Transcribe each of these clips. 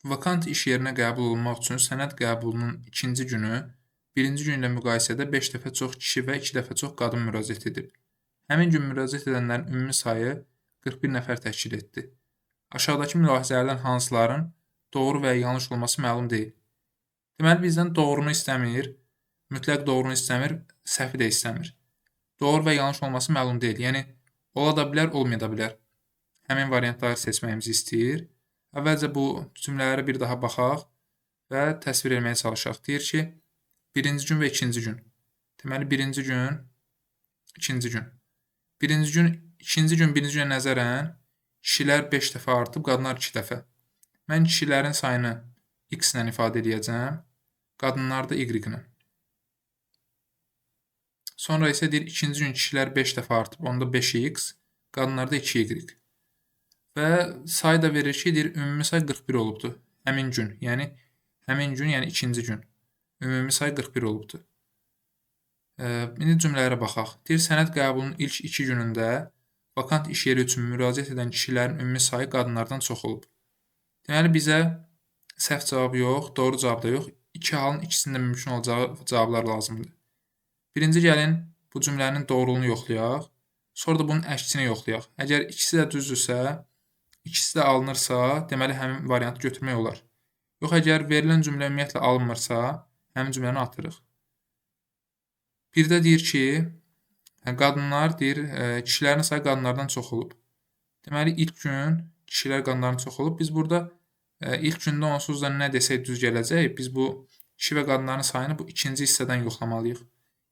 Vakant iş yerinə qəbul olunmaq üçün sənəd qəbulunun ikinci günü birinci gün ilə müqayisədə 5 dəfə çox kişi və 2 dəfə çox qadın müraciət edib. Həmin gün müraciət edənlərin ümumi sayı 41 nəfər təşkil etdi. Aşağıdakı mülahizələrdən hansıların doğru və ya yanlış olması məlum deyil. Deməli, bizdən doğrunu istəmir, mütləq doğrunu istəmir, səhvi də istəmir. Doğru və yanlış olması məlum deyil. Yəni, ola da bilər, olmaya da bilər. Həmin variantları seçməyimizi istəyir. Əvvəlcə bu cümlələrə bir daha baxaq və təsvir etməyə çalışaq. Deyir ki, birinci gün və ikinci gün. Deməli, birinci gün, ikinci gün. İkinci gün birinci günə nəzərən kişilər 5 dəfə artıb, qadınlar 2 dəfə. Mən kişilərin sayını x ilə ifadə edəcəm, qadınlar da y ilə. Sonra isə deyir, ikinci gün kişilər 5 dəfə artıb, onda 5x, qadınlarda 2y. Və sayı da verir ki, deyir, ümumi say 41 olubdur. Həmin gün, yəni ikinci gün. Ümumi say 41 olubdur. İndi cümlələrə baxaq. Deyir, sənəd qəbulunun ilk 2 günündə vakant iş yeri üçün müraciət edən kişilərin ümumi sayı qadınlardan çox olub. Deməli, bizə səhv cavab yox, doğru cavab da yox. İki halın ikisində mümkün olacağı cavablar lazımdır. Birinci gəlin bu cümlənin doğruluğunu yoxlayaq. Sonra da bunun əksini yoxlayaq. Əgər ikisi də düzdürsə, ikisi də alınırsa, deməli həmin variantı götürmək olar. Yox, əgər verilən cümlə ümumiyyətlə alınmırsa, həmin cümləni atırıq. Bir də deyir ki, qadınlar deyir, kişilərin sayı qadınlardan çox olub. Deməli, ilk gün kişilər qadınlardan çox olub. Biz burada ilk gündə onsuz da nə desək düz gələcək. Biz bu kişi və qadınların sayını bu ikinci hissədən yoxlamalıyıq.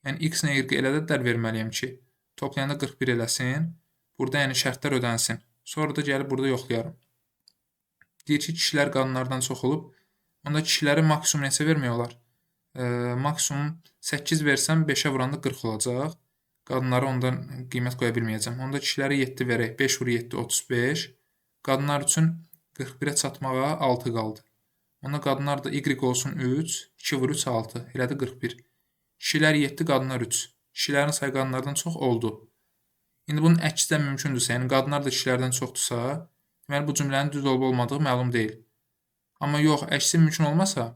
Yəni, x nə y elə də verməliyəm ki, toplayanda 41 eləsin. Burada yəni şərtlər ödənsin. Sonra da gəlib burada yoxlayarım. Deyir ki, kişilər qadınlardan çox olub. Onda kişiləri maksimum neçə vermək olar? Maksimum 8 versəm 5-ə vuranda 40 olacaq. Qadınlara ondan qiymət qoya bilməyəcəm. Onda kişilərə 7 verək. 5 vur 7, 35. Qadınlar üçün 41-ə çatmağa 6 qaldı. Onda qadınlar da y olsun 3. 2 vur 3, 6. Elədi 41. Kişilər 7, qadınlar 3. Kişilərin sayı qadınlardan çox oldu. İndi bunun əksi də mümkündürsə, yəni qadınlar da kişilərdən çoxdursa, deməli bu cümlənin düz olub-olmadığı məlum deyil. Amma yox, əksi mümkün olmasa,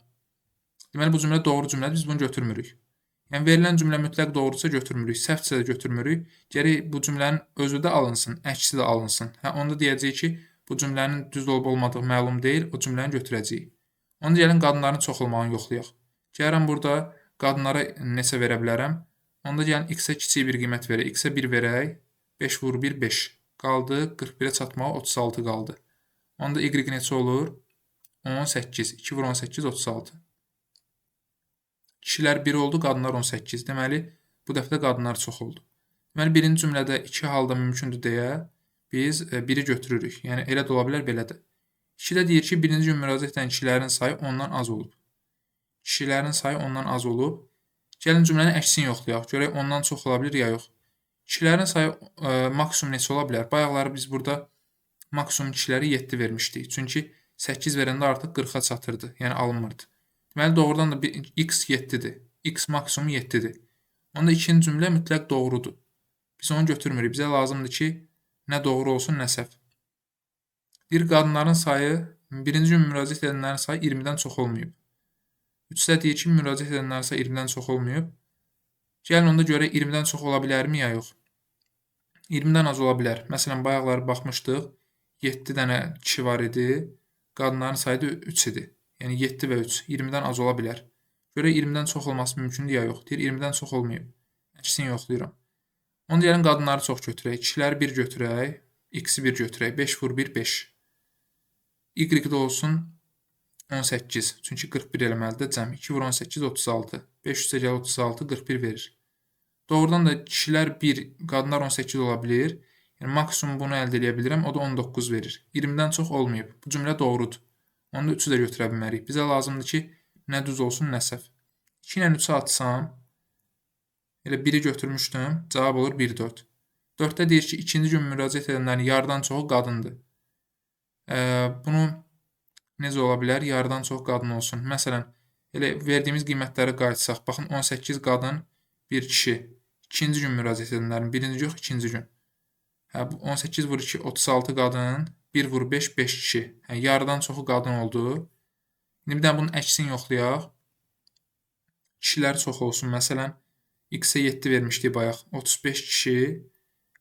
deməli bu cümlə doğru cümlədir, biz bunu götürmürük. Yəni verilən cümlə mütləq doğrudursa götürmürük, səhvdirsə də götürmürük. Gərək bu cümlənin özü də alınsın, əksi də alınsın. Onda deyəcəyik ki, bu cümlənin düz olub-olmadığı məlum deyil, o cümləni götürəcəyik. Onda gəlin qadınların çox olmağını yoxlayaq. Gəlin burada qadınlara neçə verə bilərəm? Onda gəlin x-ə kiçik bir qiymət verək. X-ə 1 verək. 5 vur 1, 5. Qaldı 41-ə çatmağa 36 qaldı. Onda y neçə olur? 18. 2 vur 18, 36. Kişilər 1 oldu, qadınlar 18. Deməli, bu dəfə də qadınlar çox oldu. Deməli, birinci cümlədə 2 halda mümkündür deyə biz 1-i götürürük. Yəni, elə də ola bilər, belə də. 2-də deyir ki, birinci gün müraciət edən kişilərin sayı ondan az olub. Kişilərin sayı ondan az olub. Gəlin cümlənin əksini yoxlayaq. Görək ondan çox ola bilir ya yox. Kişilərin sayı maksimum neçə ola bilər? Bayaqları biz burada maksimum kişiləri 7 vermişdik. Çünki 8 verəndə artıq 40-a çatırdı. Yəni alınmırdı. Deməli, doğrudan da x 7-dir. X maksimum 7-dir. Onda ikinci cümlə mütləq doğrudur. Biz onu götürmürük. Bizə lazımdır ki, nə doğru olsun, nə səhv. Bir qadınların sayı, birinci gün müraciət edənlərin sayı 20-dən çox olmayıb. 3-də deyir ki, müraciət edənlərin sayı 20-dən çox olmayıb. Gəlin onda görək 20-dən çox ola bilərmi ya yox? 20-dən az ola bilər. Məsələn, bayaqları baxmışdıq. 7 dənə kişi var idi. Qadınların sayı da 3 idi. Yəni 7 və 3. 20-dən az ola bilər. Görək 20-dən çox olması mümkündür ya yox? Deyir 20-dən çox olmayıb. Əksini yoxlayıram. Onda gəlin qadınları çox götürək. Kişiləri 1 götürək. X-i 1 götürək. 5 vur 1, 5. Y də olsun 18. Çünki 41 eləməlidir. Cəm 2 vur 18, 36. 5 üstə gəl 36, 41 verir. Doğrudan da kişilər 1, qadınlar 18 ola bilir. Yəni, maksimum bunu əldə edə bilirəm. O da 19 verir. 20-dən çox olmayıb. Bu cümlə doğrudur. Onda 3-ü də götürə bilmərik. Bizə lazımdır ki, nə düz olsun, nə səhv. 2 ilə 3-ü atsam, elə 1-i götürmüşdüm. Cavab olur 1, 4. 4-də deyir ki, ikinci gün müraciət edənlərin yarıdan çoxu qadındır. Bunu necə ola bilər? Yarıdan çox qadın olsun. Məsələn, elə verdiyimiz qiymətlərə qayıtsaq. Baxın, 18 qadın, 1 kişi. İkinci gün müraciət edənlərin, birinci yox, ikinci gün. 18 vur 2, 36 qadın, 1 vur 5, 5 kişi. Yarıdan çoxu qadın oldu. İndi bir dənə bunun əksini yoxlayaq. Kişilər çox olsun. Məsələn, x-ə 7 vermişdik bayaq. 35 kişi,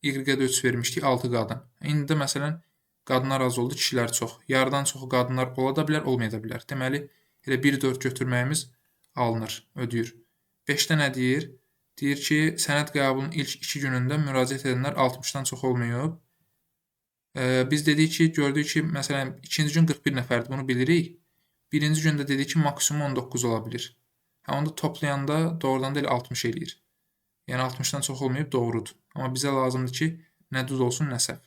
y-ə də 3 vermişdik, 6 qadın. İndi də məsələn, qadınlar az oldu, kişilər çox. Yarıdan çoxu qadınlar ola da bilər, olmaya da bilər. Deməli, elə 1-4 götürməyimiz alınır, ödəyir. 5-də nə deyir? Deyir ki, sənəd qəbulunun ilk 2 günündə müraciət edənlər 60-dan çox olmayıb. Biz dedik ki, gördük ki, məsələn, ikinci gün 41 nəfərdir, bunu bilirik. Birinci gündə dedik ki, maksimum 19 ola bilir. Onda toplayanda doğrudan da elə 60 eləyir. Yəni 60-dan çox olmayıb, doğrudur. Amma bizə lazımdır ki, nə düz olsun, nə səhv.